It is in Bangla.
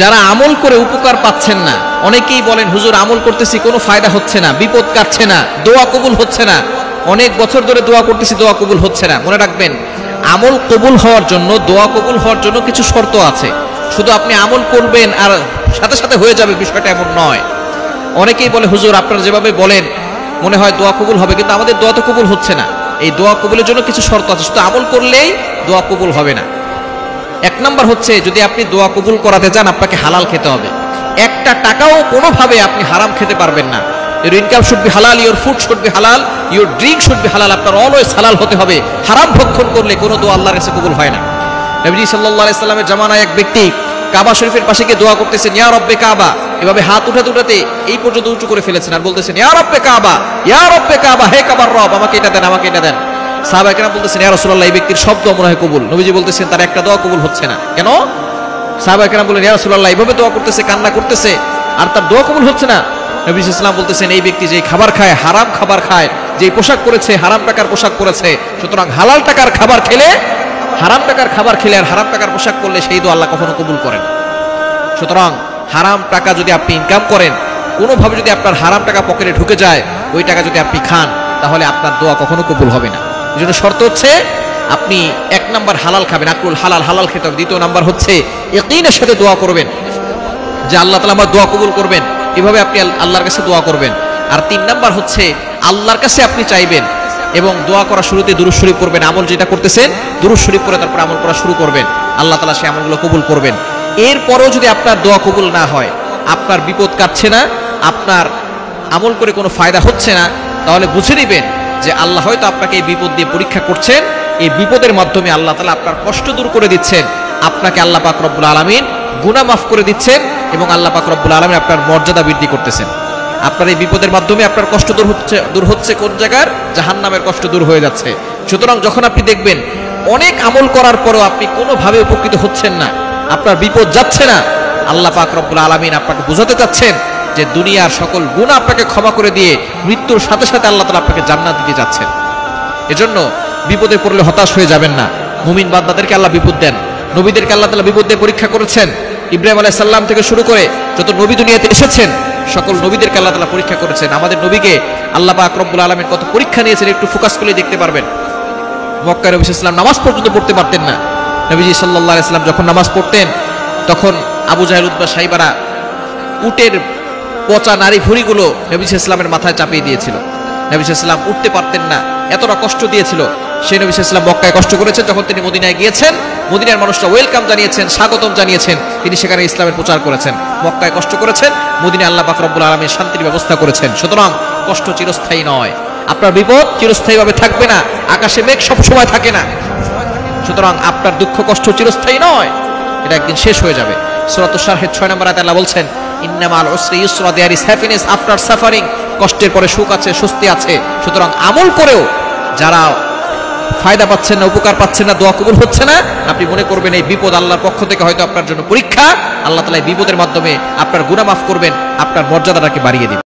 যারা আমল করে উপকার পাচ্ছেন না, অনেকেই বলেন হুজুর আমল করতেছি কোনো ফায়দা হচ্ছে না, বিপদ কাটছে না, দোয়া কবুল হচ্ছে না, অনেক বছর ধরে দোয়া করতেছি দোয়া কবুল হচ্ছে না। মনে রাখবেন, আমল কবুল হওয়ার জন্য, দোয়া কবুল হওয়ার জন্য কিছু শর্ত আছে। শুধু আপনি আমল করবেন আর সাথে সাথে হয়ে যাবে, বিষয়টা এমন নয়। অনেকেই বলে হুজুর আপনারা যেভাবে বলেন মনে হয় দোয়া কবুল হবে, কিন্তু আমাদের দোয়া তো কবুল হচ্ছে না। এই দোয়া কবুলের জন্য কিছু শর্ত আছে, শুধু আমল করলেই দোয়া কবুল হবে না। এক নাম্বার হচ্ছে, যদি আপনি দোয়া কবুল করাতে চান আপনাকে হালাল খেতে হবে। একটা টাকাও কোনোভাবে আপনি হারাম খেতে পারবেন না। Your income should be halal, your food should be halal, your drink should be halal. আপনার অলওয়েজ হালাল হতে হবে। হারাম ভক্ষণ করলে কোনো দোয়া আল্লাহর কাছে কবুল হয় না। নবী সাল্লাল্লাহু আলাইহি সাল্লামের জামানায় এক ব্যক্তি কাবা শরীফের পাশে গিয়ে দোয়া করতেছেন, ইয়া রব্বে কাবা, এভাবে হাত উঠাতে উঠাতে এই পর্যন্ত উঁচু করে ফেলেছেন আর বলতেছেন, ইয়া রব্বে কাবা, ইয়া রব্বে কাবা, হে কাবার রব, আমাকে এটা দেন, আমাকে এটা দেন। সাহাবায়ে কেরাম বলতেছেন, ইয়া রাসূলুল্লাহ, এই ব্যক্তির সব দোয়া মনে হয় কবুল। নবীজি বলতেছেন তার একটা দোয়া কবুল হচ্ছে না। কেন? সাহাবায়ে কেরাম বললেন, ইয়া রাসূলুল্লাহ, এইভাবে দোয়া করতেছে, কান্না করতেছে, আর তার দোয়া কবুল হচ্ছে না। নবী সাল্লাল্লাহু আলাইহি ওয়াসাল্লাম বলতেছেন, এই ব্যক্তি যে খাবার খায়, হারাম খাবার খায়, যে পোশাক পরেছে হারাম টাকার পোশাক পরেছে, সুতরাং হালাল টাকার খাবার খেলে, হারাম টাকার খাবার খেলে আর হারাম টাকার পোশাক পরলে সেই দোয়া আল্লাহ কখনো কবুল করেন। সুতরাং হারাম টাকা যদি আপনি ইনকাম করেন, কোনোভাবে যদি আপনার হারাম টাকা পকেটে ঢুকে যায়, ওই টাকা যদি আপনি খান, তাহলে আপনার দোয়া কখনো কবুল হবে না। এই জন্য শর্ত হচ্ছে আপনি এক নাম্বার হালাল খাবেন, আকুল হালাল, হালাল খেতে হবে। দ্বিতীয় নাম্বার হচ্ছে ইয়াকিনের সাথে দোয়া করবেন যে আল্লাহ তাআলা আমার দোয়া কবুল করবেন, এভাবে আপনি আল্লাহর কাছে দোয়া করবেন। আর তিন নাম্বার হচ্ছে আল্লাহর কাছে আপনি চাইবেন এবং দোয়া করার শুরুতে দুরূদ শরীফ করবেন। আমল যেটা করতেছেন দুরূদ শরীফ করে তারপর আমল করা শুরু করবেন, আল্লাহ তাআলা সেই আমলগুলো কবুল করবেন। এরপরও যদি আপনার দোয়া কবুল না হয়, আপনার বিপদ কাটছে না, আপনার আমল করে কোনো ফায়দা হচ্ছে না, তাহলে বুঝে নেবেন যে আল্লাহ হয়তো আপনাকে এই বিপদ দিয়ে পরীক্ষা করছেন। এই বিপদের মাধ্যমে আল্লাহ তাআলা আপনার কষ্ট দূর করে দিচ্ছেন, আপনাকে আল্লাহ পাক রব্বুল আলামিন গুনাহ মাফ করে দিচ্ছেন এবং আল্লাহ পাক রব্বুল আলামিন আপনার মর্যাদা বৃদ্ধি করতেছেন। আপনার এই বিপদের মাধ্যমে আপনার কষ্ট দূর হচ্ছে কোন জায়গার? জাহান্নামের কষ্ট দূর হয়ে যাচ্ছে। সুতরাং যখন আপনি দেখবেন অনেক আমল করার পরও আপনি কোনোভাবে উপকৃত হচ্ছেন না, আপনার বিপদ যাচ্ছে না, আল্লাহ পাক রব্বুল আলামিন আপনাকে বোঝাতে চাচ্ছেন যে দুনিয়ার সকল গুনাহ আপনাকে ক্ষমা করে দিয়ে মৃত্যুর সাথে সাথে আল্লাহ তাআলা আপনাকে জান্নাত দিতে যাচ্ছেন। এজন্য বিপদে পড়লে হতাশ হয়ে যাবেন না। মুমিন বান্দাদেরকে আল্লাহ বিপদ দেন, নবীদেরকে আল্লাহ তাআলা বিপদ দিয়ে পরীক্ষা করেছেন। ইব্রাহিম আলাইহিস সালাম থেকে শুরু করে যত নবী দুনিয়াতে এসেছেন, সকল নবীদেরকে আল্লাহ তাআলা পরীক্ষা করেছেন। আমাদের নবীকে আল্লাহ পাক রব্বুল আলামিন কত পরীক্ষা নিয়েছেন, একটু ফোকাস করে দেখতে পারবেন। মক্কায় নবী সাল্লাল্লাহু আলাইহি ওয়াসাল্লাম নামাজ পর্যন্ত পড়তে পারতেন না। নবীজি সাল্লাল্লাহু আলাইহি ওয়াসাল্লাম যখন নামাজ পড়তেন, তখন আবু জাহেল, উতবা, সাইবারা উটের পচা নারী ভুঁড়িগুলো নবী সাল্লাল্লাহু আলাইহি ওয়াসাল্লামের মাথায় চাপিয়ে দিয়েছিল। নবী সাল্লাল্লাহু আলাইহি ওয়াসাল্লাম উঠতে পারতেন না, এতটা কষ্ট দিয়েছিল। সেই নবী সাল্লাল্লাহু আলাইহি ওয়াসাল্লাম মক্কায় কষ্ট করেছেন, যখন তিনি মদিনায় গিয়েছেন, মদিনার মানুষরা ওয়েলকাম জানিয়েছেন, স্বাগতম জানিয়েছেন, তিনি সেখানে ইসলামের প্রচার করেছেন। মক্কায় কষ্ট করেছেন, মদিনায় আল্লাহ পাক রব্বুল আলামিন শান্তির ব্যবস্থা করেছেন। সুতরাং কষ্ট চিরস্থায়ী নয়, আপনার বিপদ চিরস্থায়ীভাবে থাকবে না, আকাশে মেঘ সব সময় থাকে না। সুতরাং আপনার দুঃখ কষ্ট চিরস্থায়ী নয়, এটা একদিন শেষ হয়ে যাবে। সূরা আশ-শারহের 6 নম্বর আয়াতে আল্লাহ বলছেন, ইন্নামাল উসরি ইউসরা, there is happiness after suffering, কষ্টের পরে সুখ আছে, স্বস্তি আছে। সুতরাং আমল করেও যারা ফায়দা পাচ্ছেন না, উপকার পাচ্ছেন না, দোয়া কবুল হচ্ছে না, আপনি মনে করবেন এই বিপদ আল্লাহর পক্ষ থেকে হয়তো আপনার জন্য পরীক্ষা। আল্লাহ তাআলা এই বিপদের মাধ্যমে আপনার গুনাহ মাফ করবেন, আপনার মর্যাদাটাকে বাড়িয়ে দিবেন।